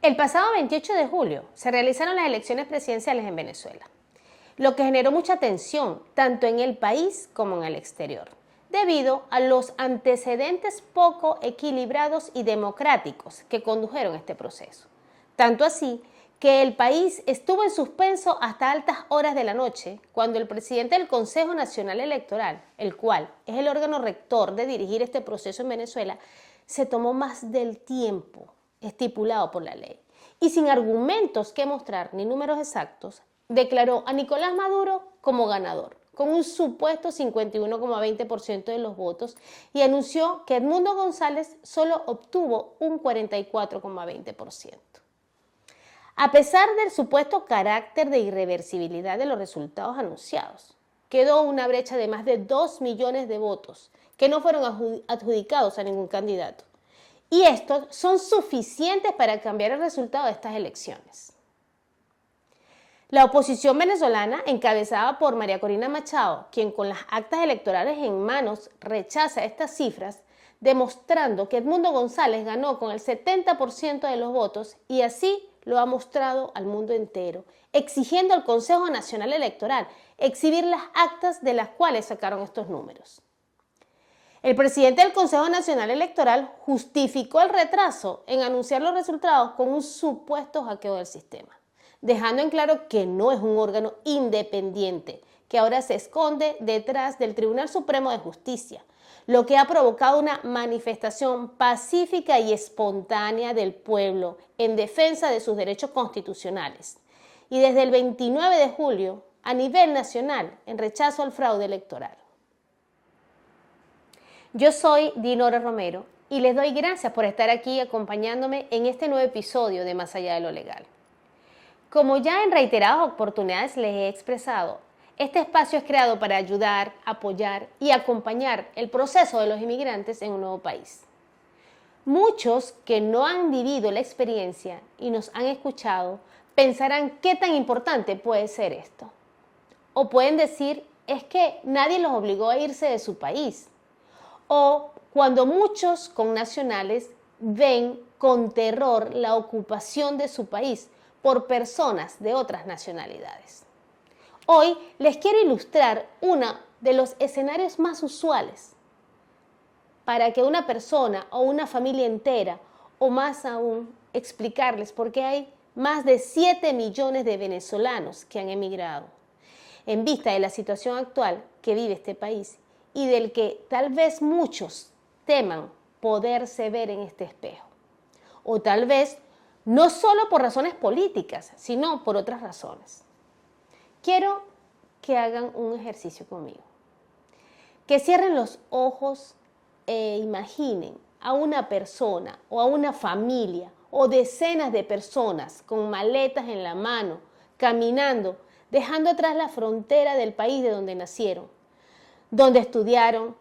El pasado 28 de julio se realizaron las elecciones presidenciales en Venezuela, lo que generó mucha tensión tanto en el país como en el exterior, debido a los antecedentes poco equilibrados y democráticos que condujeron a este proceso. Tanto así que el país estuvo en suspenso hasta altas horas de la noche, cuando el presidente del Consejo Nacional Electoral, el cual es el órgano rector de dirigir este proceso en Venezuela, se tomó más del tiempo estipulado por la ley y sin argumentos que mostrar ni números exactos, declaró a Nicolás Maduro como ganador, con un supuesto 51,20% de los votos, y anunció que Edmundo González solo obtuvo un 44,20%. A pesar del supuesto carácter de irreversibilidad de los resultados anunciados, quedó una brecha de más de 2 millones de votos que no fueron adjudicados a ningún candidato. Y estos son suficientes para cambiar el resultado de estas elecciones. La oposición venezolana, encabezada por María Corina Machado, quien con las actas electorales en manos rechaza estas cifras, demostrando que Edmundo González ganó con el 70% de los votos, y así lo ha mostrado al mundo entero, exigiendo al Consejo Nacional Electoral exhibir las actas de las cuales sacaron estos números. El presidente del Consejo Nacional Electoral justificó el retraso en anunciar los resultados con un supuesto hackeo del sistema, dejando en claro que no es un órgano independiente, que ahora se esconde detrás del Tribunal Supremo de Justicia, lo que ha provocado una manifestación pacífica y espontánea del pueblo en defensa de sus derechos constitucionales, y desde el 29 de julio a nivel nacional en rechazo al fraude electoral. Yo soy Dinora Romero y les doy gracias por estar aquí acompañándome en este nuevo episodio de Más Allá de lo Legal. Como ya en reiteradas oportunidades les he expresado, este espacio es creado para ayudar, apoyar y acompañar el proceso de los inmigrantes en un nuevo país. Muchos que no han vivido la experiencia y nos han escuchado pensarán qué tan importante puede ser esto. O pueden decir, es que nadie los obligó a irse de su país. O cuando muchos connacionales ven con terror la ocupación de su país por personas de otras nacionalidades. Hoy les quiero ilustrar uno de los escenarios más usuales para que una persona o una familia entera, o más aún, explicarles por qué hay más de 7 millones de venezolanos que han emigrado, en vista de la situación actual que vive este país y del que tal vez muchos teman poderse ver en este espejo. O tal vez no solo por razones políticas, sino por otras razones. Quiero que hagan un ejercicio conmigo. Que cierren los ojos e imaginen a una persona o a una familia o decenas de personas con maletas en la mano, caminando, dejando atrás la frontera del país de donde nacieron, donde estudiaron,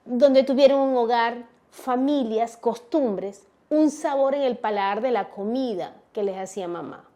donde tuvieron un hogar, familias, costumbres, un sabor en el paladar de la comida que les hacía mamá,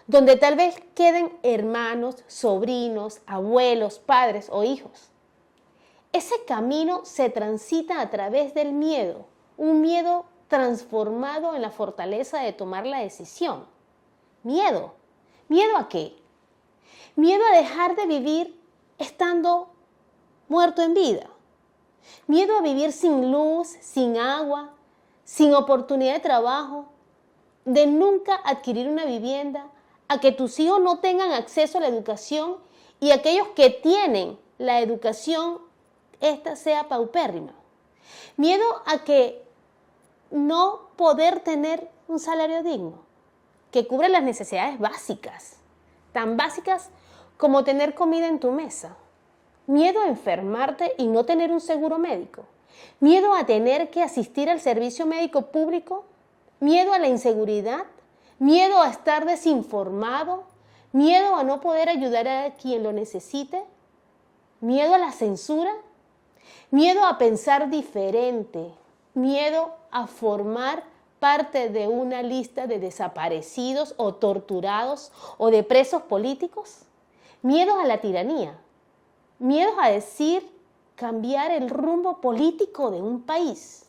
donde tal vez queden hermanos, sobrinos, abuelos, padres o hijos. Ese camino se transita a través del miedo, un miedo transformado en la fortaleza de tomar la decisión. Miedo. ¿Miedo a qué? Miedo a dejar de vivir estando muerto en vida. Miedo a vivir sin luz, sin agua, sin oportunidad de trabajo, de nunca adquirir una vivienda, a que tus hijos no tengan acceso a la educación y aquellos que tienen la educación, esta sea paupérrima. Miedo a que no poder tener un salario digno, que cubra las necesidades básicas, tan básicas como tener comida en tu mesa. Miedo a enfermarte y no tener un seguro médico. Miedo a tener que asistir al servicio médico público. Miedo a la inseguridad. Miedo a estar desinformado. Miedo a no poder ayudar a quien lo necesite. Miedo a la censura. Miedo a pensar diferente. Miedo a formar parte de una lista de desaparecidos o torturados o de presos políticos. Miedo a la tiranía. Miedo a cambiar el rumbo político de un país.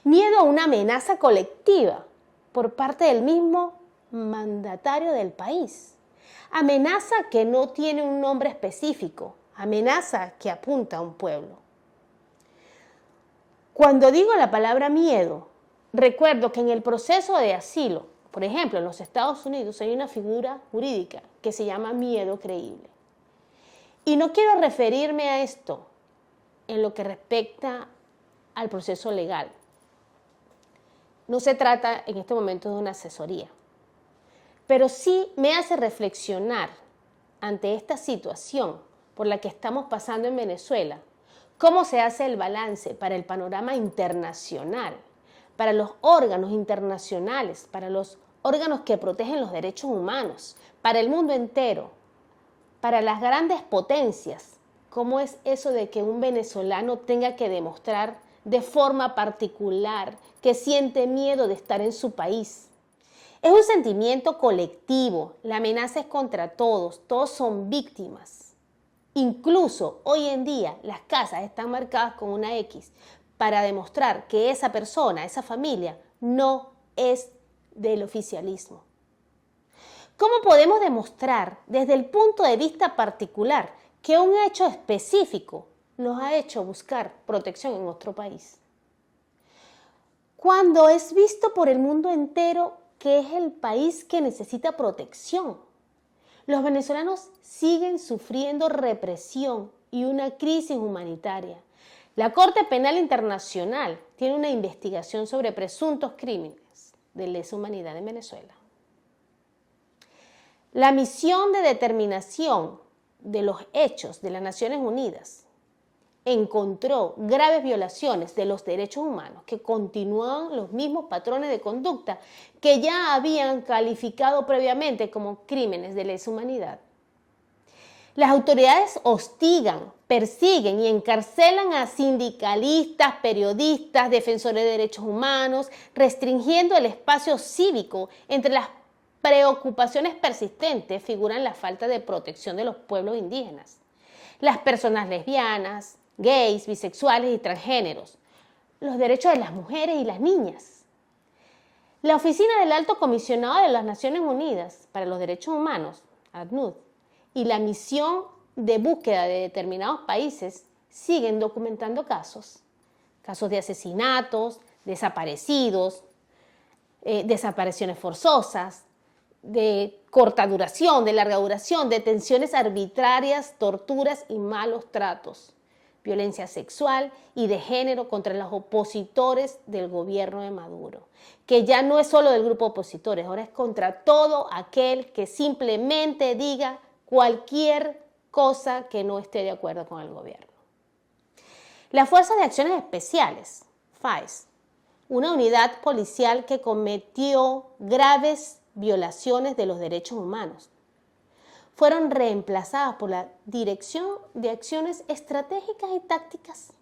Miedo a una amenaza colectiva por parte del mismo mandatario del país. Amenaza que no tiene un nombre específico, amenaza que apunta a un pueblo. Cuando digo la palabra miedo, recuerdo que en el proceso de asilo, por ejemplo, en los Estados Unidos hay una figura jurídica que se llama miedo creíble. Y no quiero referirme a esto en lo que respecta al proceso legal. No se trata en este momento de una asesoría, pero sí me hace reflexionar ante esta situación por la que estamos pasando en Venezuela, cómo se hace el balance para el panorama internacional, para los órganos internacionales, para los órganos que protegen los derechos humanos, para el mundo entero, para las grandes potencias. ¿Cómo es eso de que un venezolano tenga que demostrar de forma particular que siente miedo de estar en su país? Es un sentimiento colectivo, la amenaza es contra todos, todos son víctimas. Incluso hoy en día las casas están marcadas con una X para demostrar que esa persona, esa familia, no es del oficialismo. ¿Cómo podemos demostrar desde el punto de vista particular que un hecho específico nos ha hecho buscar protección en nuestro país? Cuando es visto por el mundo entero que es el país que necesita protección. Los venezolanos siguen sufriendo represión y una crisis humanitaria. La Corte Penal Internacional tiene una investigación sobre presuntos crímenes de lesa humanidad en Venezuela. La misión de determinación de los hechos de las Naciones Unidas encontró graves violaciones de los derechos humanos que continúan los mismos patrones de conducta que ya habían calificado previamente como crímenes de lesa humanidad. Las autoridades hostigan, persiguen y encarcelan a sindicalistas, periodistas, defensores de derechos humanos, restringiendo el espacio cívico. Entre las preocupaciones persistentes figuran la falta de protección de los pueblos indígenas, las personas lesbianas, gays, bisexuales y transgéneros, los derechos de las mujeres y las niñas. La Oficina del Alto Comisionado de las Naciones Unidas para los Derechos Humanos, ACNUD, y la misión de búsqueda de determinados países siguen documentando casos de asesinatos, desaparecidos, desapariciones forzosas, de corta duración, de larga duración, detenciones arbitrarias, torturas y malos tratos, violencia sexual y de género contra los opositores del gobierno de Maduro, que ya no es solo del grupo de opositores, ahora es contra todo aquel que simplemente diga cualquier cosa que no esté de acuerdo con el gobierno. La Fuerza de Acciones Especiales, FAES, una unidad policial que cometió graves violaciones de los derechos humanos, fueron reemplazadas por la Dirección de Acciones Estratégicas y Tácticas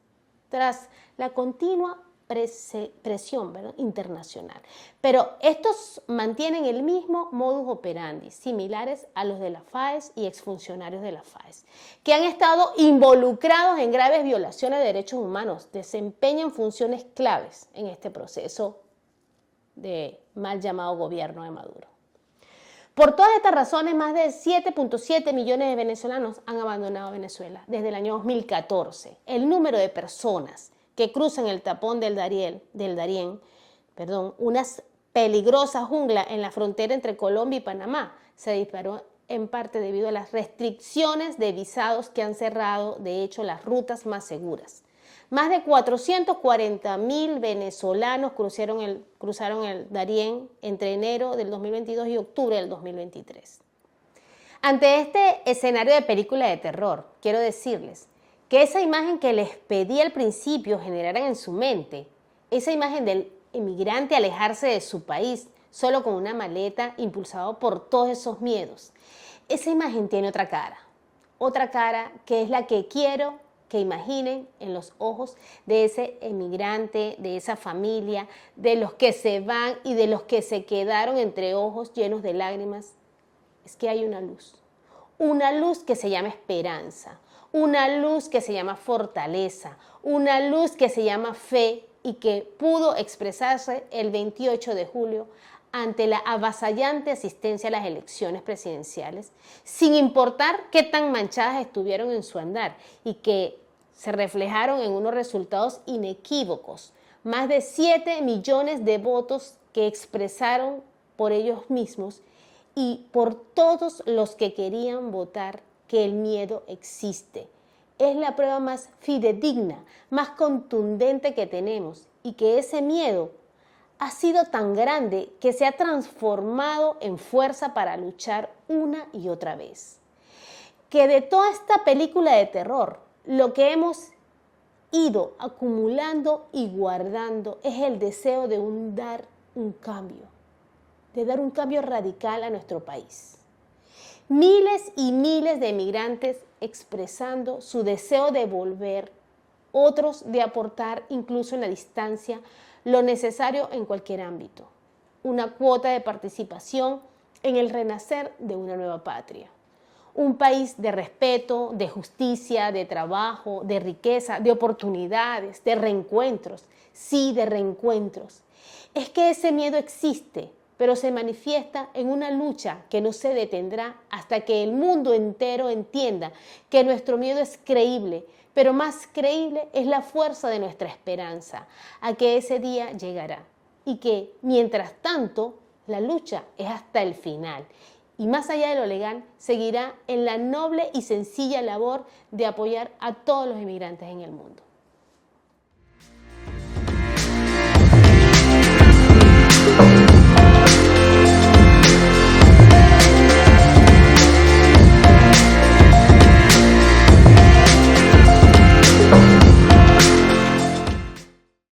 tras la continua presión internacional. Pero estos mantienen el mismo modus operandi, similares a los de la FAES y exfuncionarios de la FAES, que han estado involucrados en graves violaciones de derechos humanos, desempeñan funciones claves en este proceso de mal llamado gobierno de Maduro. Por todas estas razones, más de 7.7 millones de venezolanos han abandonado Venezuela desde el año 2014. El número de personas que cruzan el tapón del Darién, una peligrosa jungla en la frontera entre Colombia y Panamá, se disparó en parte debido a las restricciones de visados que han cerrado, de hecho, las rutas más seguras. Más de 440.000 venezolanos cruzaron el Darién entre enero del 2022 y octubre del 2023. Ante este escenario de película de terror, quiero decirles que esa imagen que les pedí al principio generaran en su mente, esa imagen del emigrante alejarse de su país solo con una maleta impulsado por todos esos miedos, esa imagen tiene otra cara que es la que quiero que imaginen en los ojos de ese emigrante, de esa familia, de los que se van y de los que se quedaron entre ojos llenos de lágrimas. Es que hay una luz que se llama esperanza, una luz que se llama fortaleza, una luz que se llama fe y que pudo expresarse el 28 de julio ante la avasallante asistencia a las elecciones presidenciales, sin importar qué tan manchadas estuvieron en su andar y que se reflejaron en unos resultados inequívocos, más de 7 millones de votos que expresaron por ellos mismos y por todos los que querían votar que el miedo existe. Es la prueba más fidedigna, más contundente que tenemos y que ese miedo ha sido tan grande que se ha transformado en fuerza para luchar una y otra vez. Que de toda esta película de terror, lo que hemos ido acumulando y guardando es el deseo de dar un cambio radical a nuestro país. Miles y miles de migrantes expresando su deseo de volver, otros de aportar incluso en la distancia lo necesario en cualquier ámbito. Una cuota de participación en el renacer de una nueva patria. Un país de respeto, de justicia, de trabajo, de riqueza, de oportunidades, de reencuentros. Sí, de reencuentros. Es que ese miedo existe, pero se manifiesta en una lucha que no se detendrá hasta que el mundo entero entienda que nuestro miedo es creíble, pero más creíble es la fuerza de nuestra esperanza, a que ese día llegará. Y que, mientras tanto, la lucha es hasta el final. Y más allá de lo legal, seguirá en la noble y sencilla labor de apoyar a todos los inmigrantes en el mundo.